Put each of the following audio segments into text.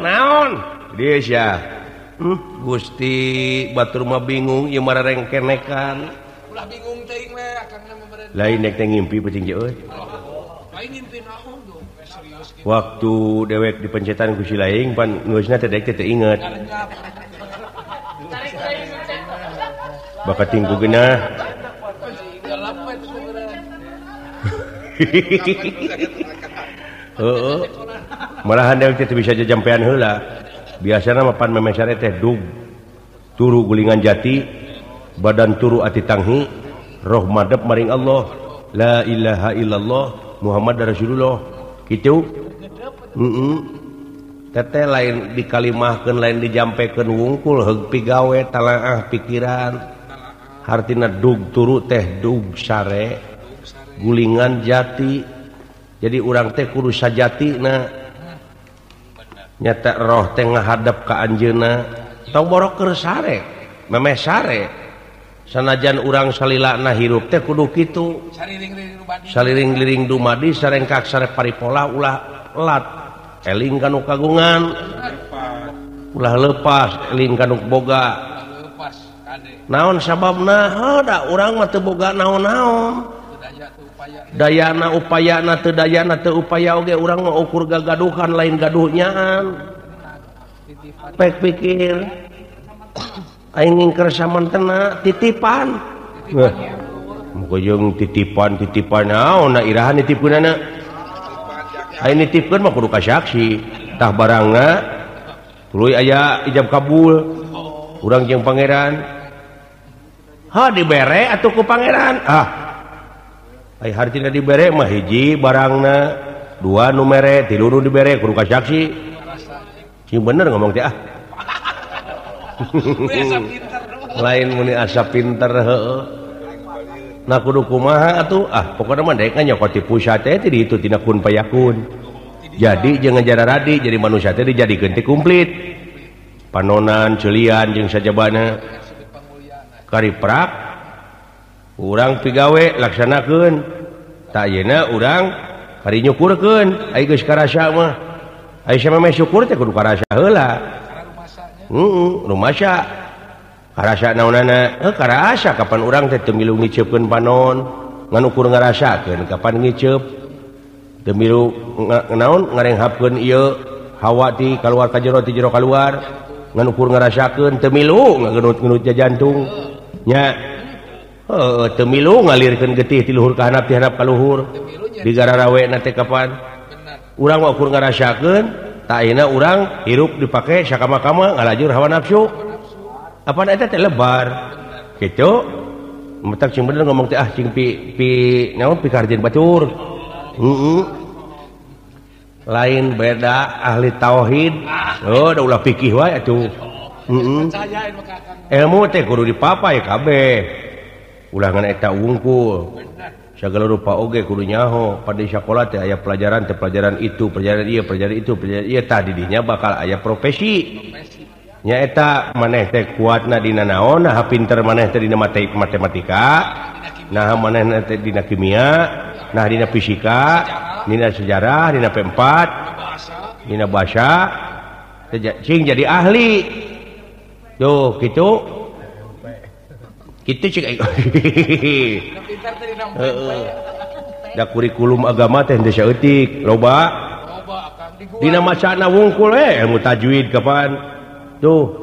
naon Gusti batur mah bingung ieu mah rengkenekan ulah bingung teuing we akangna mah lain nek ngimpi peuting euy lain ngimpi naon dong serius gitu waktu dewek dipencetan ku si laing pan geusna teh dek teh inget bakat tingku geunah heeh malahan dewek teh bisa jajampean heula biasana mah pan memesare teh dug turu gulingan jati badan turu ati tanghi roh madep maring Allah la ilaha illallah Muhammad Rasulullah kitu teteh lain dikalimahkeun lain dijampekeun wungkul heug pigawe talaah pikiran hartina dug turu teh dug sare gulingan jati jadi urang teh kudu sajatina nyata roh teh ngahadap ka anjeunna tong borok keur sare memeh sare sanajan urang salilana hirup teh kudu kitu saliring-liring dumadi sarengkak sare paripola ulah lat eling kanu kagungan ulah lepas eling kanu boga naon sababna da urang mah teu boga naon-naon dayana upayana teu dayana teu upaya oge urang mah ukur gagaduhan lain gaduhnyaan pek pikir aing ngingker samantena titipan muga jeung titipan naon irahan nitipkeunana aing nitipkeun mah kudu ka saksi tah barangna tuluy aya ijab kabul urang jeung pangeran dibere atuh ku pangeran ai hartina dibere mah hiji barangna dua nu mere tilu nu dibere kudu ka saksi sing bener ngomong teh lain muni asa pinter heueuh nah kudu kumaha atuh pokona mah daek nyokot ti pusat teh di itu tina kun payakun jadi jeung ngajara radi jadi manusia teh dijadikeun teh komplit panonan ceulian jeung sajabana kariprak urang pigawe laksanakeun tak ayeuna urang kari nyukurkeun ai geus karasa mah ai sameme syukur teh kudu karasa heula rumasa karasa naonana karasa kapan urang teh teu milu ngiceupkeun panon ngan ukur ngarasakeun kapan ngiceup teu milu naon ngarenghapkeun ieu hawa ti kaluar ka jero ti jero kaluar ngan ukur ngarasakeun teu milu ngageunut-geunut jantung nya teu milu ngalirkeun getih ti luhur ka handap ti handap ka luhur digararaweuna teh kapan urang mah ukur ngarasakeun ta ayeuna urang hirup dipake sakama-kama ngalajur hawa nafsu apaan eta teh lebar kitu metak cing bener ngomong teh cing pi naon pikarjeun batur lain beda ahli tauhid da ulah fikih wae atuh ilmu teh kudu dipapai kabeh ulah ngan eta wungkul sagala rupa oge kudu nyaho pada sakola teh aya pelajaran teh pelajaran itu pelajaran ieu pelajaran itu pelajaran ieu tah di dinya bakal aya profesi nya eta maneh teh kuatna dina naon nah pinter maneh teh dina matematika nah maneh teh dina kimia nah dina fisika dina sejarah dina P4 dina bahasa cing jadi ahli yo kitu kitu cik da kurikulum agama teh teu saeutik loba dina macana wungkul ilmu tajwid kapan tuh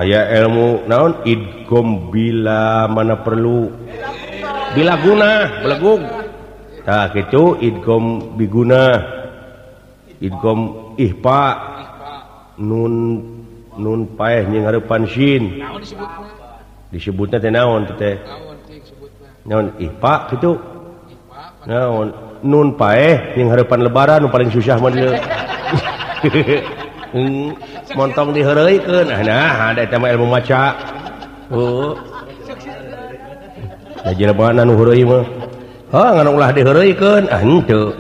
aya ilmu naon idgham bila mana perlu bila guna belegug tah kitu idgham biguna idgham ihfa nun paeh jeung hareupan sin disebutnya teh naon teh naon ihfa kitu naon nun paeh yang hareupan lebaran nu paling susah mah dieu montong diheureuykeun nah ada eta mah ilmu maca da jelema nu heureui mah ngan ulah diheureuykeun henteu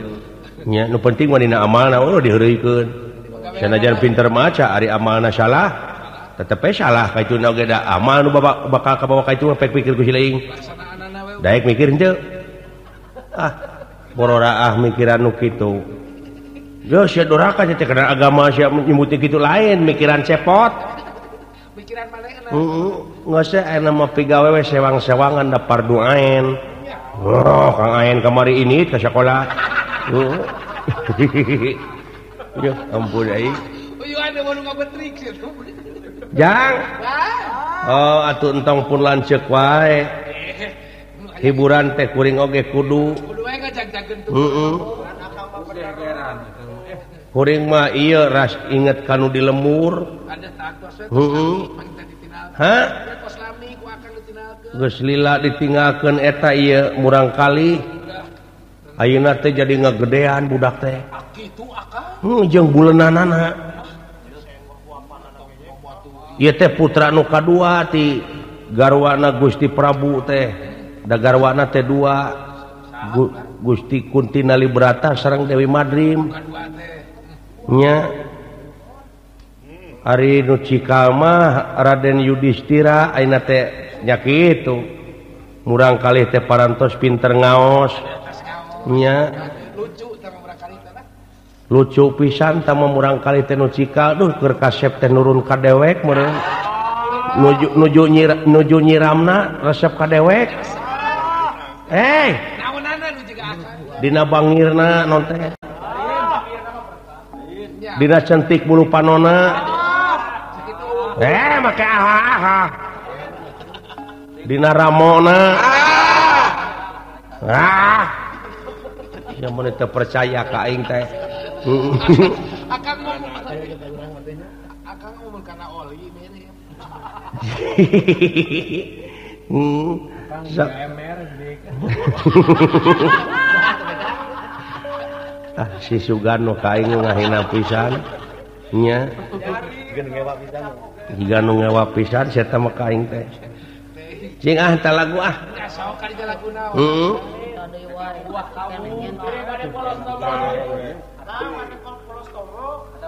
nya nu penting mah dina amalna diheureuykeun sanajan pinter maca ari amalna salah tetep salah ka itu oge da amal nu bakal kabawa ka itu pek pikir ku si leuing daek mikir henteu Borora mikiran nu kitu. Yo sia durhaka teh kana agama sia nyebuti kitu lain mikiran cepot. Mikiran manehna. Geus aya mah pigawe we sewang-sewangan da pardu ain. Oh, Kang Ain kamari ini ke sekolah. Yo ampun ai. Uyu anu mau ngabetrik sih. Jang. Oh, atuh entong pun lanceuk wae. Hiburan teh kuring oge kudu. Kudu wae ngajag-jagkeun tuh. Kuring mah ieu ras inget kanu di lemur. Ada taktos we. Hah? Kos lami ku akan ditinggalkeun. Geus lila ditinggalkeun eta ieu murang kali. Ayeuna teh jadi ngagedean budak teh. Kitu akang. Jeung buleunanana. Ieu teh putra nu kadua ti garwana Gusti Prabu teh. Da garwana teh dua. Gusti Kunti Nalibrata sareng Dewi Madrim. Nya ari nu cikal mah Raden Yudhistira ayeuna teh nya kitu. Murang kalih teh parantos pinter ngaos. Nya Lucu tama murang kali teh. lucu pisan tama murang kali teh nu cikal duh keur kasep teh nurun ka dewek meureun. Nuju nyiramna resep ka dewek. Naonana nu jiga akan. Dina bangirna non teh. Dina centik bulu panona. Make aha. Dina ramona. Yang mun teu percaya ka aing teh. Akang ngomong kana oli mere. Si Sugano ka aing ngahina pisan nya. Jiga nu ngewa pisan sia teh mah ka aing teh. Cing teh lagu Sok ka laguna.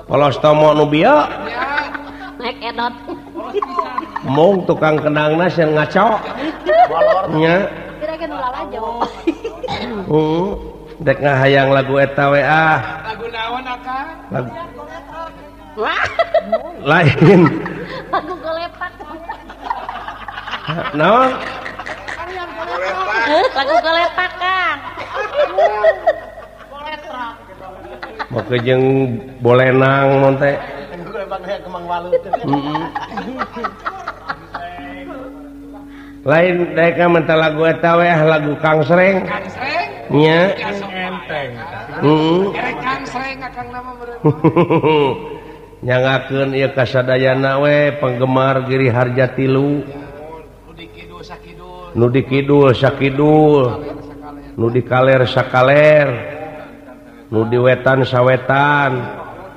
Polostomo nu bieu. Nek edot. Mung tukang kenangna sieun ngaco. Nya. Kira-kira lalajo. Dek ngahayang lagu eta we Lagu naon akang? Lagu lain. Lagu golepak. Naon? Lagu golepak, Kang. Make jeung bolenang non teh. Lain daek mah lagu eta we lagu Kang Sreng. Kang Sreng? Nya. Enteng. Erek Kang Sreng akang nama meureun. Nyangakeun ieu kasadayana we penggemar Giri Harja Tilu. Nu di kidul sakidul. Nu di kaler sakaler. Nu di wetan sawetan.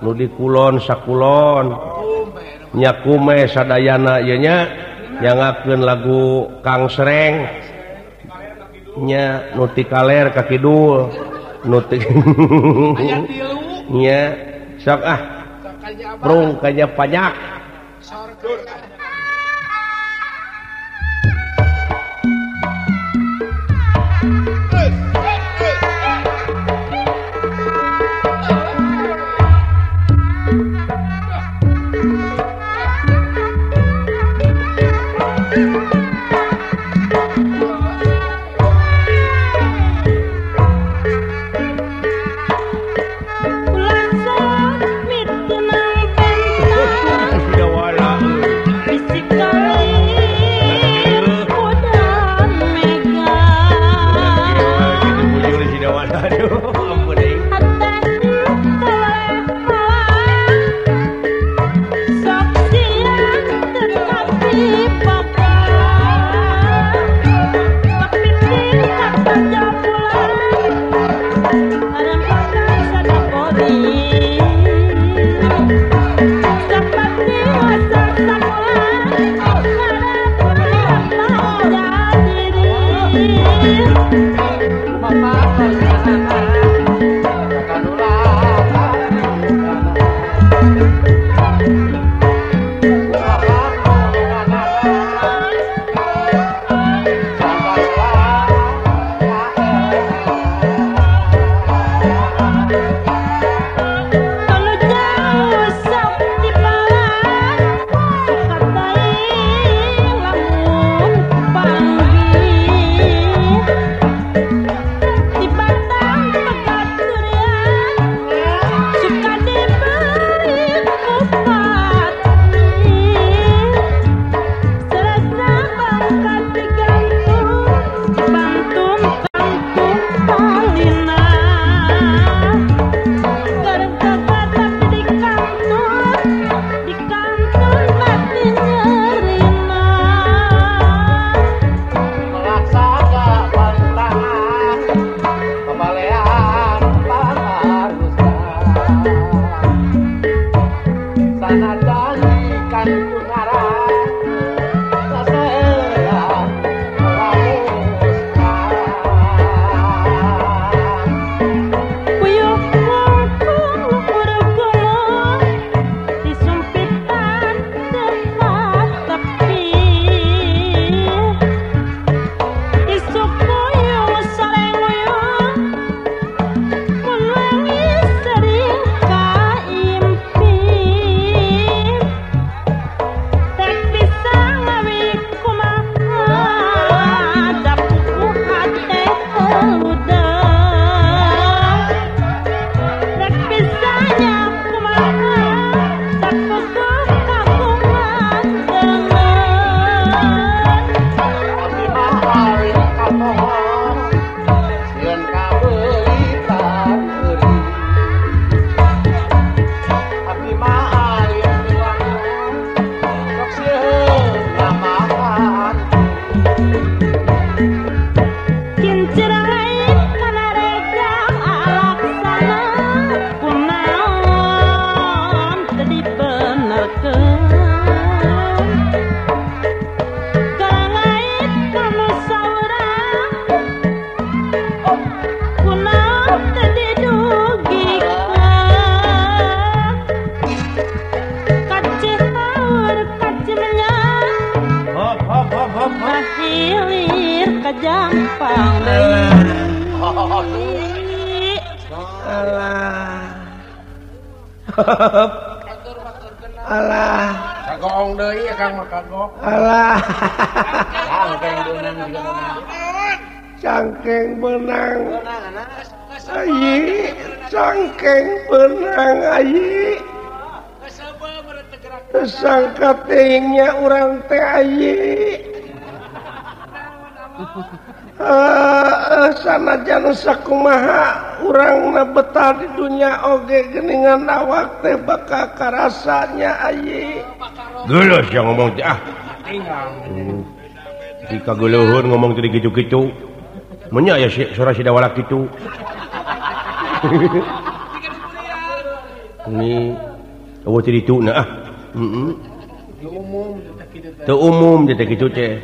Nu di kulon sakulon. Nya kume sadayana ieu nya nyangakeun lagu Kang Sreng. Nya nu ti kaler ka kidul. Nu ti nya sok prung kaja pajak. Bapak alah alah kagong deui Kang mah kagong. alah Cangkeng beunang juga cangkeng benang ayi cangkeng benang ayi sangka teuingnya urang teh ayi sanajan sakumaha urang betah di dunia oge geuningan awak teh bakal karasanya ayi geuleuh yang ngomong teh jika geuleuheur ngomong teh gitu-gitu menya ya sora si dawalak kitu ini eueuh teh dituna teu umum teh kitu teh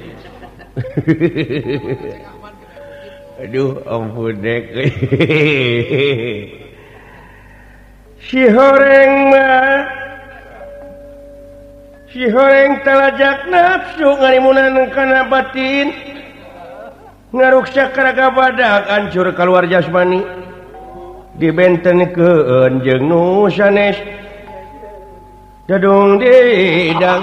aduh ampun dek si horeng talajak nafsu ngalimunan kana batin ngaruksak raga badak hancur kaluar jasmani dibentenkeun jeung nu sanes dadung didang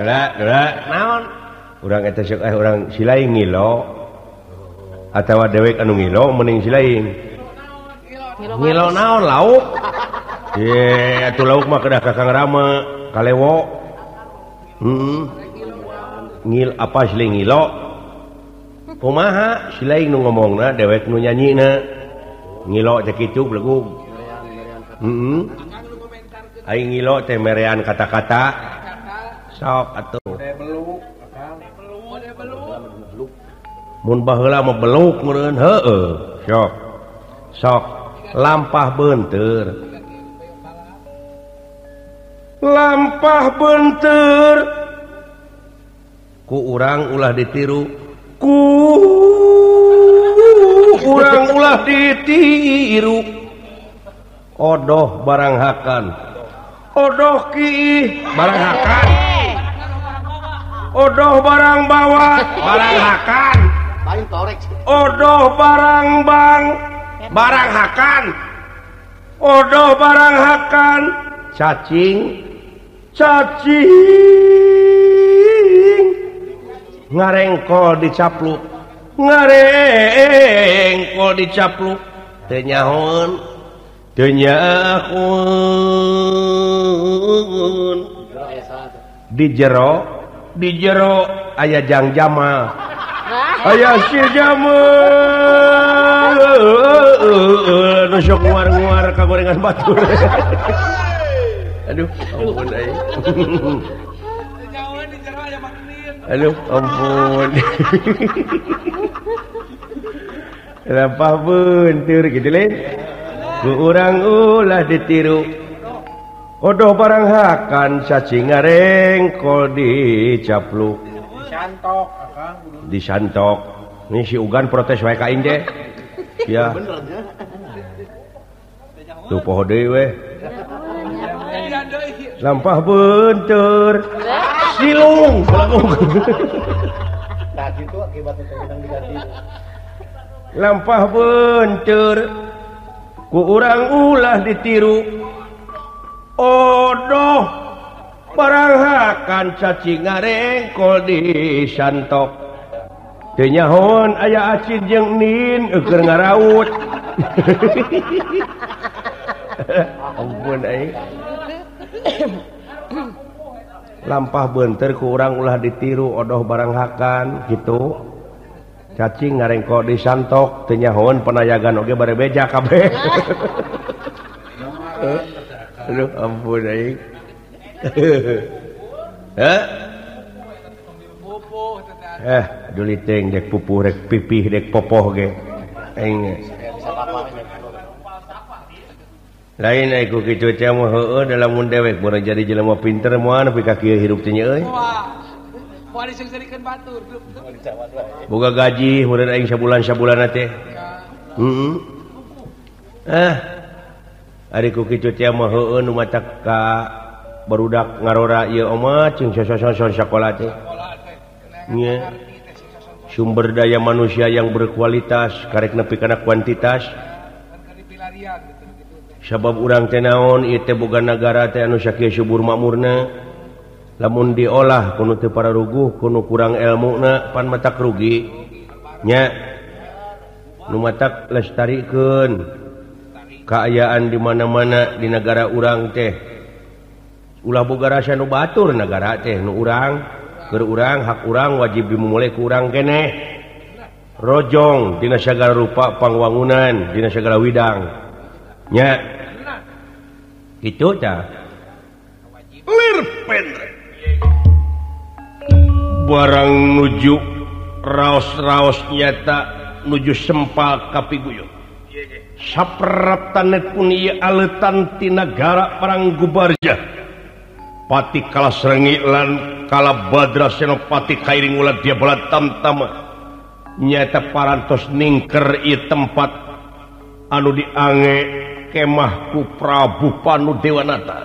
naon urang eta sok urang silaing ngilo atawa dewek anu ngilo mending silaing ngilo naon lauk ye atuh lauk mah kedah ka Kang Rama kalewo ngil apa silaing ngilo kumaha silaing nu ngomongna dewek nu nyanyina ngilo teh kitu blegug aing ngilo teh merean kata-kata sok atuh mun baheula mah beluk meureun heueuh sok lampah beunteur ku urang ulah ditiru odoh barang hakan odoh kiih barang hakan odoh barang bawa barang hakan odoh barang bang barang hakan odoh barang hakan cacing ngarengkol dicapluk teu nyahoon di jero aya jangjama aya si jama nu sok nguar-nguar kagorengan batur aduh ampun ai aduh ampun lampah beunteur kitu lain ku urang ulah ditiru odoh barang hakan cacing ngarengkol dicapluk disantok ini si Ugan protes wae ka aing teh ya tuh poho deui we lampah beunteur silung nah kitu akibatna teh diganti lampah beunteur ku urang ulah ditiru odoh barang hakan cacing ngarengkol disantok teu nyahoon aya acid jeung nin keur ngaraut ampun ai lampah beunteur ku urang ulah ditiru odoh barang hakan gitu cacing ngarengkol disantok teu nyahoon panayagan oge bare beja kabeh aduh ampun aing duliting dek pupuh dek pipih dek popoh ge aing lain ai ku kitu teh mah heueuh dalam mun dewek mun jadi jelema pinter moal nepi ka kieu hirup teh nya euy moal disengsirikeun batur boga gaji meureun aing sabulan-sabulanna teh ari ku kitu teh mah heueuh nu macak ka barudak ngarora ieu omah jeung sakola teh nya sumber daya manusia yang berkualitas karek nepi kana kuantitas sabab urang teh naon ieu teh boga nagara teh anu sakieu subur makmurna lamun diolah kuno teu pararuguh kuno kurang elmuna pan matak rugi nya nu matak lestarikeun kaayaan di mana-mana di negara urang teh ulah boga rasa nu batur negara teh nu urang keur urang hak urang wajib dimulai ku urang keneh rojong dina sagala rupa pangwangunan dina sagala widang nya kitu tah lir pendre barang nuju raos-raos nyata nuju sempal kapiguyung sapratanet pun ieu aleutan ti nagara perang gubarja pati kala srengi lan kala badra senopati kairing ulah dia balad tamtama nyata parantos ningker ieu tempat anu diange kemah ku Prabu Panu Dewanata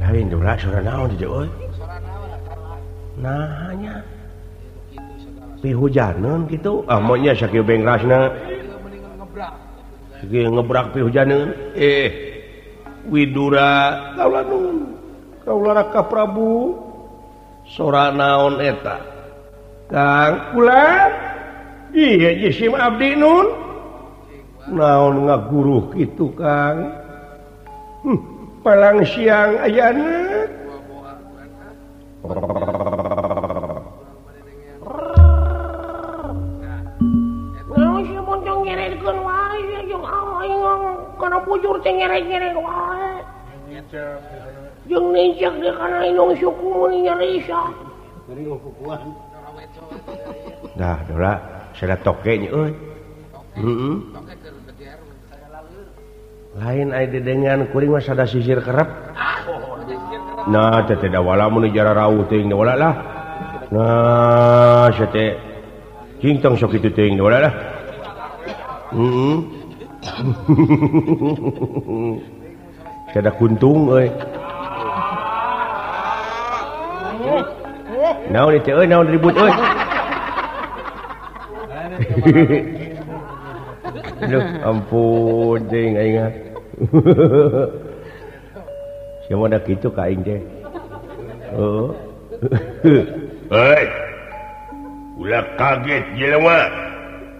lain dora suara naon di euy nah nya pihujaneun kitu monya sakieu bengrasna sakieu ngebrak pihujaneun Widura kaula nun kaula Raka Prabu sora naon eta Kang kula ieu jisim abdi nun naon ngaguruh kitu Kang palang siang ayana naon si moncong ngerekeun wae jeung aing kana bujur teh ngere-ngere wae jeung nicak di kana indung suku mun nyarisa dah dora sada toke nya euy lain aya dedengan kuring mah sada sisir kerep nah teh da wala mun jara rawuh teuing da wala lah nah sia teh cingtong sok kitu teuing da wala lah sada kuntung euy naon ieu teh euy naon ribut euy aduh ampun jeung aing sia mah da kitu ka aing teh heuh hei ulah kaget jelema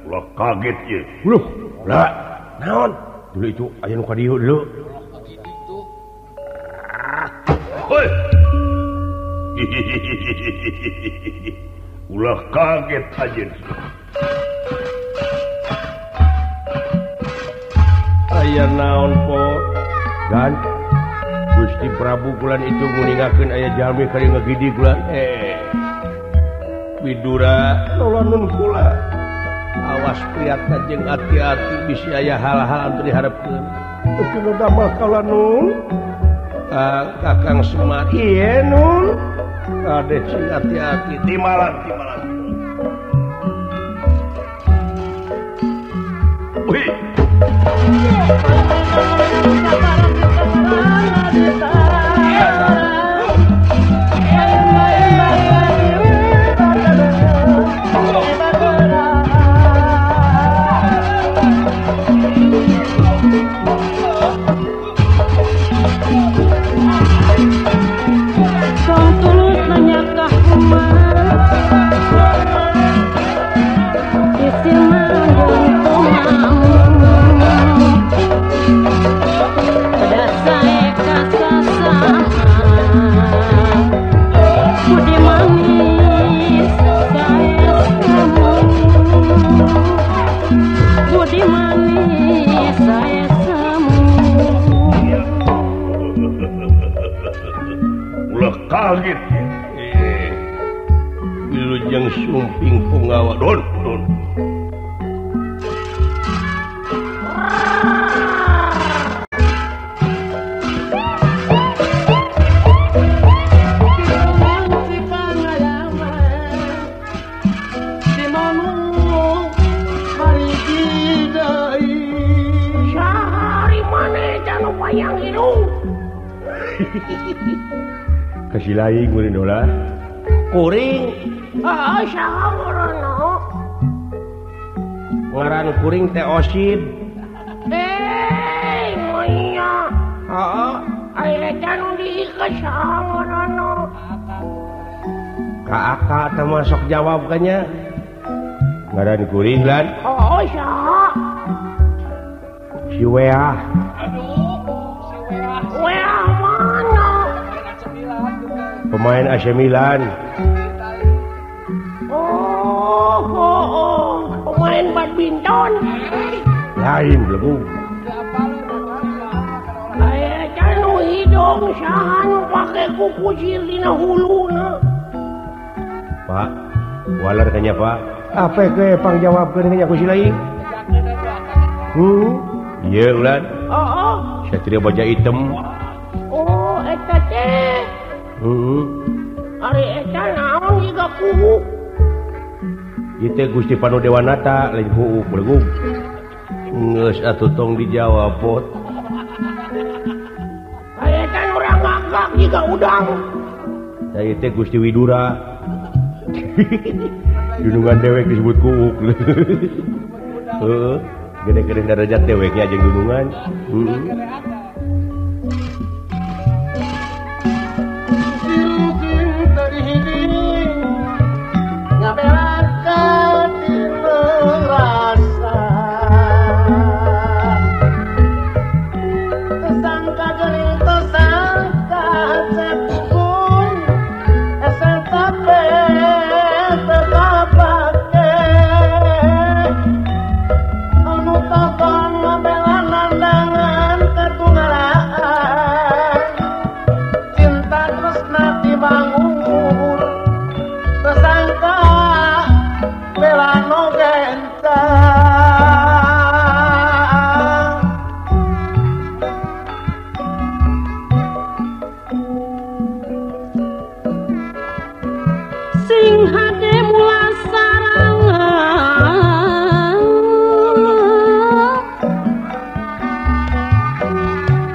ulah kaget yeuluh lah naon dulu itu aya nu ka dieu dulu hei ulah kaget aja aya naon po dan Gusti Prabu kulan itu nguningakeun aya jalmi kali ngagidi kulan Widura nolonun kula awas priatna jeung hati-hati bisi aya hal-hal anu diharepkeun teu nu damel kaula nun Kakang Semar ieu nun ade cing hati-hati timalan wih kaget wilujeng sumping pungawa don di wayang hidung. Kasih lain kuring dola. Kuring. Saha ngaranna? Ngaran kuring teh Osid. Monya. Aya eta nu diikat saha ngaranna? Ka Aka teh masuk jawab kanya. Ngaran kuring lan. Saha? Si Weah. Weah mana? Pemain AC Milan. Pemain badminton. Lain belum. Eta nu hidung saha nu pake kuku sirina huluna. Pak, walar kanya Pak. Apa ke pangjawab ke kanya ku si lain? Iya ulan. Satria baja hitam. Eta teh. Ari eta naon jiga kuku? Ieu teh Gusti Panu Dewanata lain kuuk belegug. Geus atuh tong dijawab pot. Ari eta nu ranggagak jiga udang. Da ieu teh Gusti Widura. Dunungan dewek disebut kuuk. Heeh. Gede-gede derajat deweknya jeung dunungan.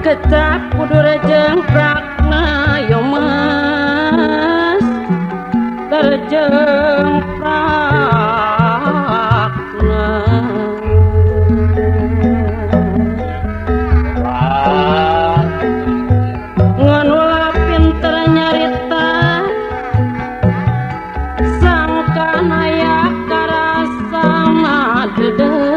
Kecap kudu rejengprakna yo mas terjengprakna nganula pinter nyarita sangkan aya karasa madedeh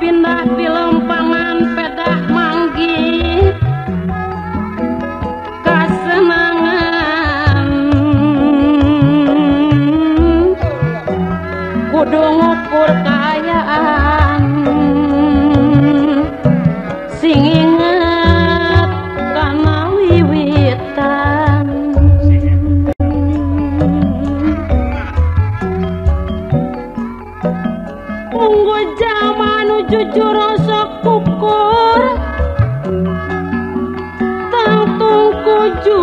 pindah di lempangan pedah manggi kasenangan kudu ngukur kaayaan sing inget kana wiwitan munggu zaman jujur rasa kukur tangtung kujur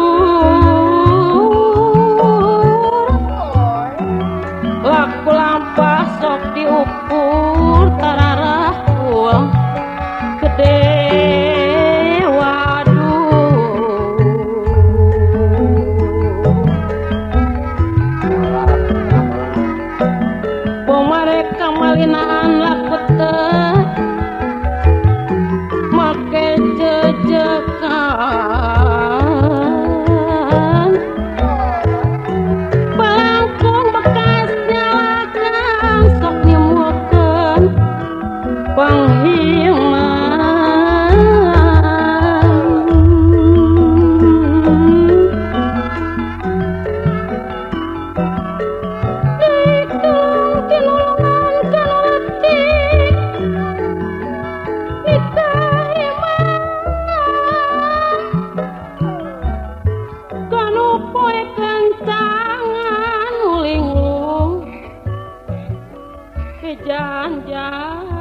laku lampah sok diukur tararah uang gede waduh pemereka malinaan laku teh make jejekan pelangkung bekas nyalakan sok nyemulkan panghiman nikung tinulungan kanulati jangan